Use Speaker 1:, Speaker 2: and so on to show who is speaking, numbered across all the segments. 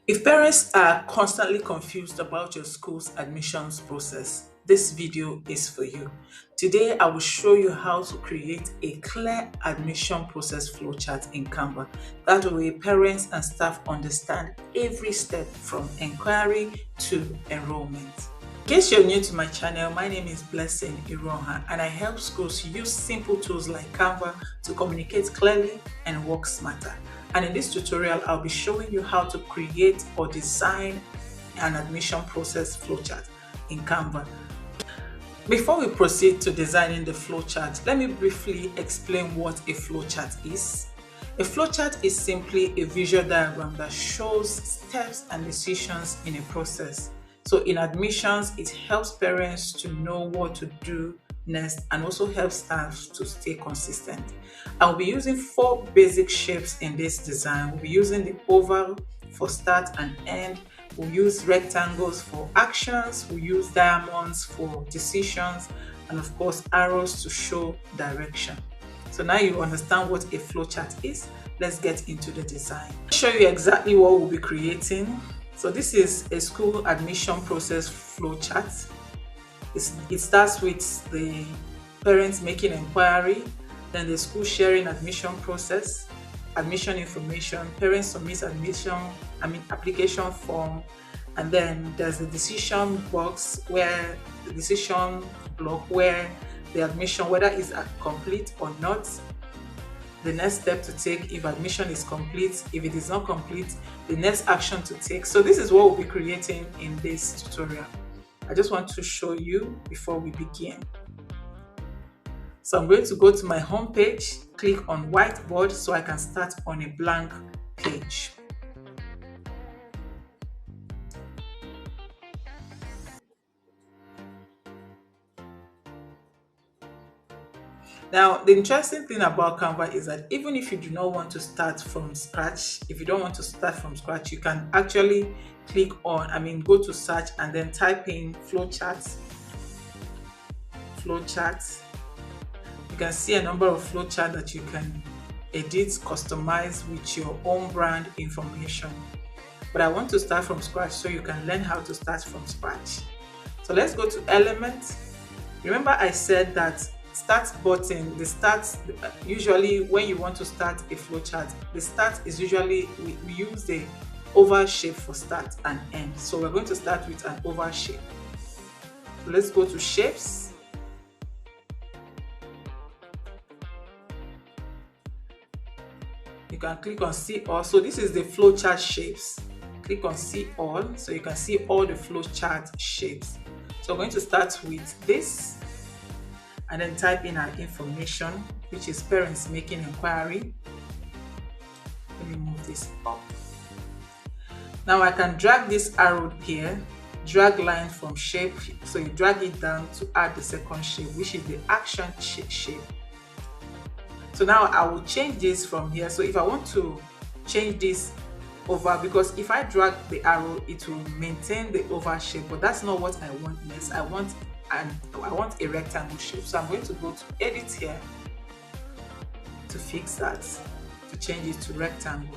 Speaker 1: If parents are constantly confused about your school's admissions process, this video is for you. Today, I will show you how to create a clear admission process flowchart in Canva. That way, parents and staff understand every step from inquiry to enrollment. In case you're new to my channel, my name is Blessing Iroha and I help schools use simple tools like Canva to communicate clearly and work smarter. And in this tutorial, I'll be showing you how to create or design an admission process flowchart in Canva. Before we proceed to designing the flowchart, let me briefly explain what a flowchart is. A flowchart is simply a visual diagram that shows steps and decisions in a process. So in admissions, it helps parents to know what to do next and also helps staff to stay consistent. I'll be using 4 basic shapes in this design. We'll be using the oval for start and end. We'll use rectangles for actions. We'll use diamonds for decisions. And of course, arrows to show direction. So now you understand what a flowchart is. Let's get into the design. I'll show you exactly what we'll be creating. So this is a school admission process flowchart. It starts with the parents making inquiry, then the school sharing admission process, admission information, parents submit application form, and then there's the decision box where the decision block where the admission, whether it's complete or not, the next step to take if admission is complete, if it is not complete, the next action to take. So this is what we'll be creating in this tutorial. I just want to show you before we begin. So I'm going to go to my home page, click on whiteboard so I can start on a blank page. Now, the interesting thing about Canva is that even if you do not want to start from scratch, if you don't want to start from scratch, you can actually click on, go to search and then type in flowcharts. You can see a number of flowcharts that you can edit, customize with your own brand information. But I want to start from scratch so you can learn how to start from scratch. So let's go to element. Remember I said that start button, the start, usually when you want to start a flowchart, the start is usually, we use the oval shape for start and end. So we're going to start with an oval shape. So let's go to shapes. You can click on see all. So this is the flowchart shapes. Click on see all so you can see all the flowchart shapes. So we're going to start with this and then type in our information, which is parents making inquiry. Let me move this up. Now I can drag this arrow here, drag line from shape. So you drag it down to add the second shape, which is the action shape. So now I will change this from here. So if I want to change this over, because if I drag the arrow, it will maintain the oval shape, but that's not what I want next. I want a rectangle shape. So I'm going to go to edit here to fix that, to change it to rectangle.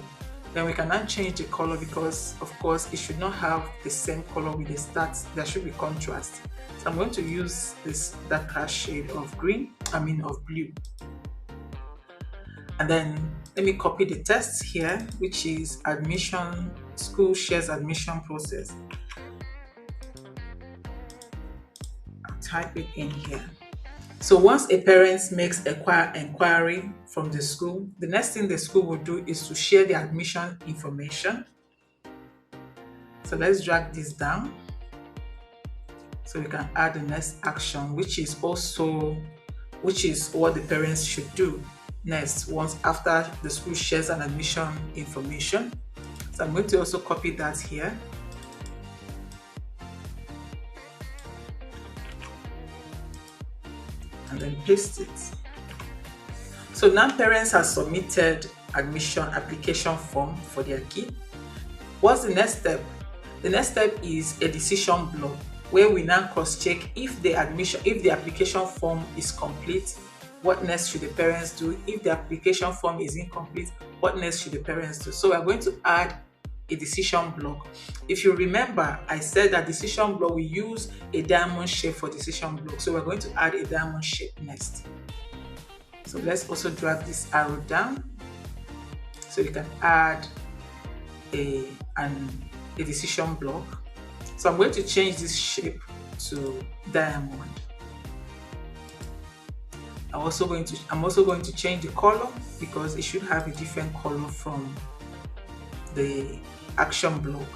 Speaker 1: Then we can now change the color because of course it should not have the same color with the start. There should be contrast. So I'm going to use this darker shade of of blue. And then let me copy the text here, which is admission, school shares admission process. I'll type it in here. So once a parent makes inquiry from the school, the next thing the school will do is to share the admission information. So let's drag this down so we can add the next action, which is what the parents should do next once after the school shares an admission information. So I'm going to also copy that here. And then paste it. So now parents have submitted admission application form for their kid. What's the next step? The next step is a decision block where we now cross-check if the application form is complete. What next should the parents do? If the application form is incomplete, what next should the parents do? So we're going to add a decision block. If you remember, I said that decision block, we use a diamond shape for decision block. So we're going to add a diamond shape next. So let's also drag this arrow down so you can add a decision block. So I'm going to change this shape to diamond. I'm also going to change the color because it should have a different color from the action block.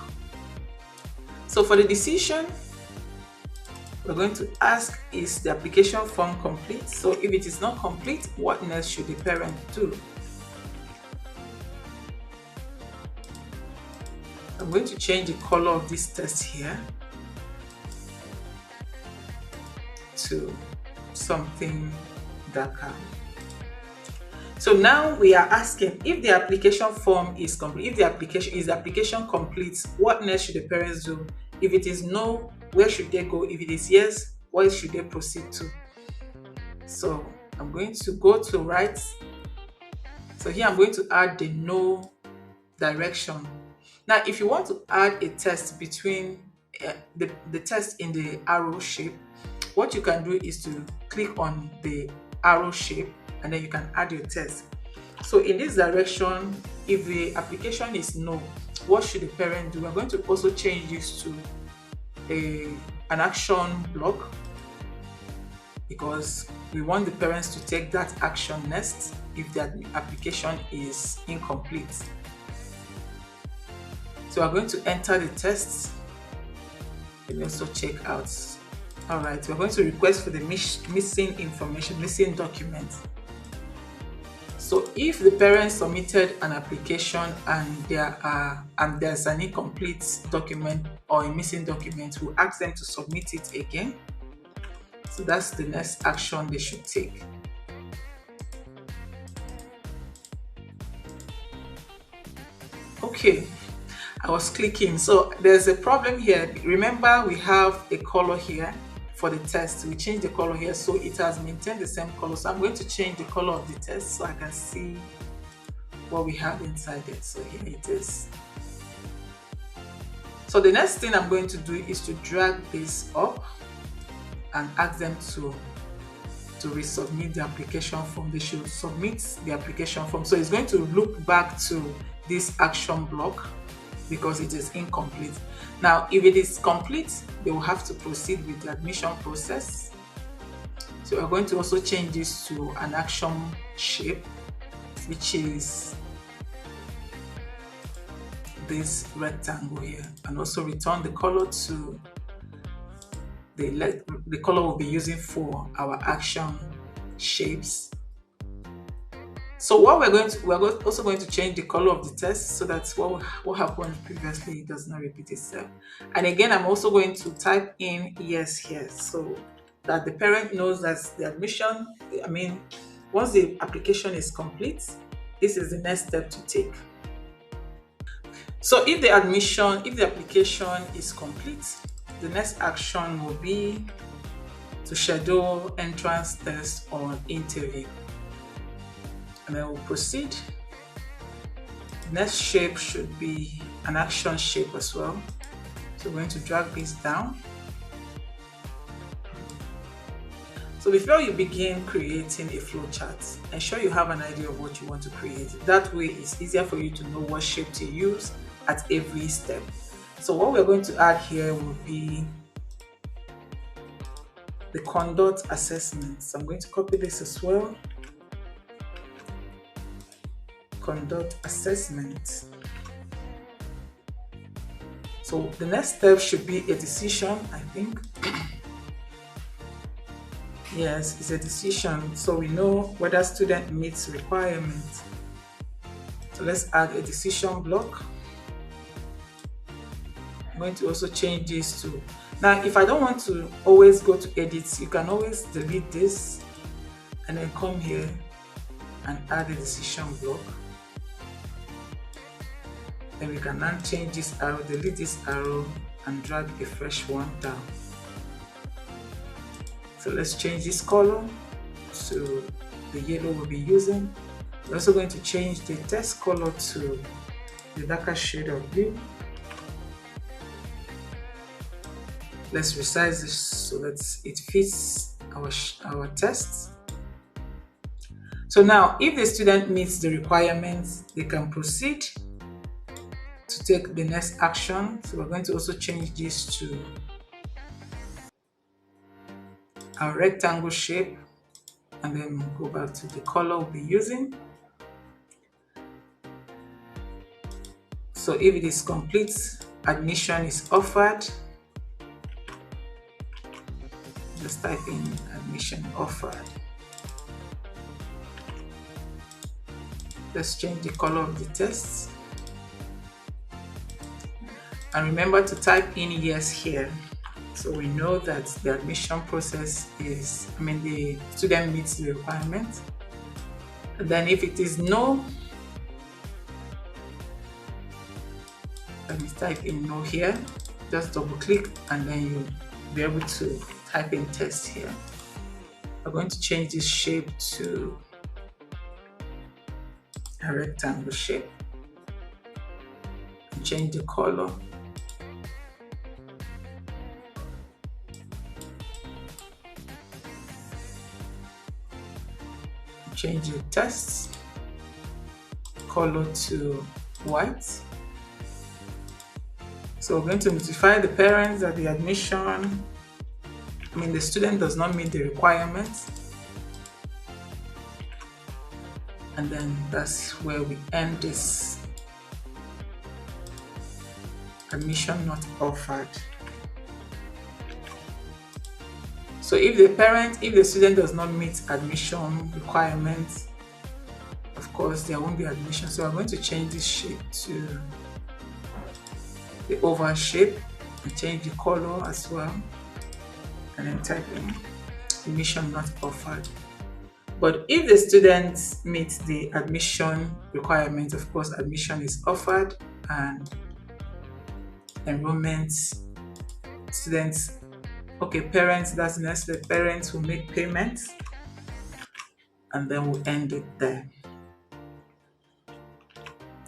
Speaker 1: So for the decision, we're going to ask, is the application form complete? So if it is not complete, what next should the parent do? I'm going to change the color of this test here to something darker. So now we are asking if the application form is complete. If the application complete, what next should the parents do? If it is no, where should they go? If it is yes, what should they proceed to? So I'm going to go to right. So here I'm going to add the no direction. Now, if you want to add a test between the test in the arrow shape, what you can do is to click on the arrow shape and then you can add your test. So in this direction, if the application is no, what should the parent do? We're going to also change this to an action block because we want the parents to take that action next if the application is incomplete. So we're going to enter the tests. Let me also check out. All right, we're going to request for the missing information, missing document. So if the parents submitted an application and there's an incomplete document or a missing document, we'll ask them to submit it again. So that's the next action they should take. Okay, I was clicking. So there's a problem here. Remember, we have a color here for the test. We changed the color here, so it has maintained the same color. So I'm going to change the color of the test so I can see what we have inside it. So here it is. So the next thing I'm going to do is to drag this up and ask them to resubmit the application form. They should submit the application form. So it's going to look back to this action block because it is incomplete. Now, if it is complete, they will have to proceed with the admission process. So we're going to also change this to an action shape, which is this rectangle here, and also return the color to the color we'll be using for our action shapes. So what we're also going to change the color of the test so that what happened previously does not repeat itself. And again, I'm also going to type in yes here so that the parent knows that the admission, once the application is complete, this is the next step to take. So if the application is complete, the next action will be to schedule entrance test or interview. And then we'll proceed. Next shape should be an action shape as well. So we're going to drag this down. So before you begin creating a flowchart, ensure you have an idea of what you want to create. That way it's easier for you to know what shape to use at every step. So what we're going to add here will be the conduct assessment. So I'm going to copy this as well. Conduct assessment. So the next step should be a decision, I think. Yes, it's a decision, so we know whether student meets requirements. So let's add a decision block. I'm going to also change this to, now if I don't want to always go to edit, you can always delete this and then come here and add a decision block. Then we can now change this arrow, delete this arrow and drag a fresh one down. So let's change this color to the yellow we'll be using. We're also going to change the text color to the darker shade of blue. Let's resize this so that it fits our test. So now, if the student meets the requirements, they can proceed to take the next action. So we're going to also change this to our rectangle shape, and then go back to the color we'll be using. So if it is complete, admission is offered. Just type in admission offered. Let's change the color of the test. And remember to type in yes here. So we know that the admission process is, the student meets the requirement. And then if it is no, let me type in no here. Just double click and then you'll be able to type in test here. I'm going to change this shape to a rectangle shape and change the color. Change the test color to white. So we're going to notify the parents that the admission, the student does not meet the requirements. And then that's where we end this admission not offered. So if the student does not meet admission requirements, of course there won't be admission. So I'm going to change this shape to the oval shape and change the color as well, and then type in admission not offered. But if the student meets the admission requirements, of course admission is offered, and enrollment students, parents, that's next. The parents will make payments, and then we'll end it there.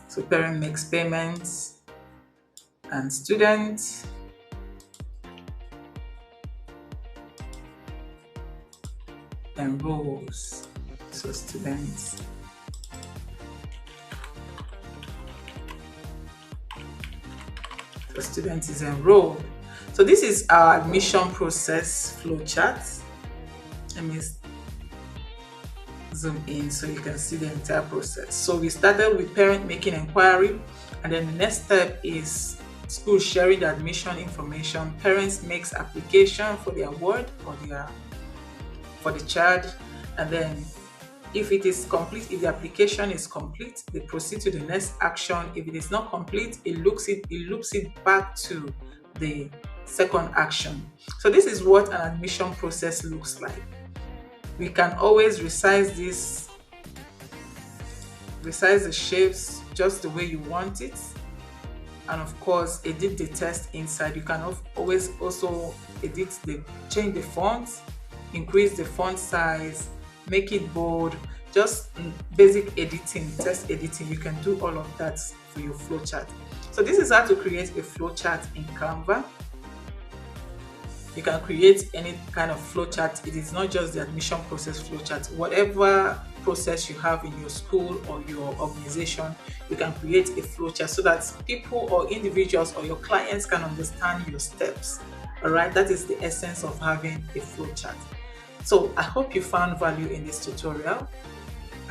Speaker 1: So parent makes payments and student enrolls. So students is enrolled. So this is our admission process flowchart. Let me zoom in so you can see the entire process. So we started with parent making inquiry, and then the next step is school sharing the admission information. Parents makes application for the award for the child, and then if it is complete, if the application is complete, they proceed to the next action. If it is not complete, it loops it back to the second action. So this is what an admission process looks like. We can always resize the shapes just the way you want it, and of course edit the text inside. You can always also change the font, increase the font size, make it bold, just basic editing, text editing. You can do all of that for your flowchart. So this is how to create a flowchart in Canva. You can create any kind of flowchart. It is not just the admission process flowchart. Whatever process you have in your school or your organization, you can create a flowchart so that people or individuals or your clients can understand your steps. All right, that is the essence of having a flowchart. So I hope you found value in this tutorial,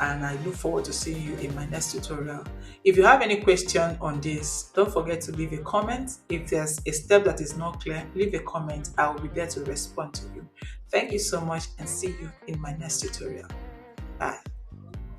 Speaker 1: and I look forward to seeing you in my next tutorial. If you have any question on this, don't forget to leave a comment. If there's a step that is not clear, leave a comment. I will be there to respond to you. Thank you so much, and see you in my next tutorial. Bye.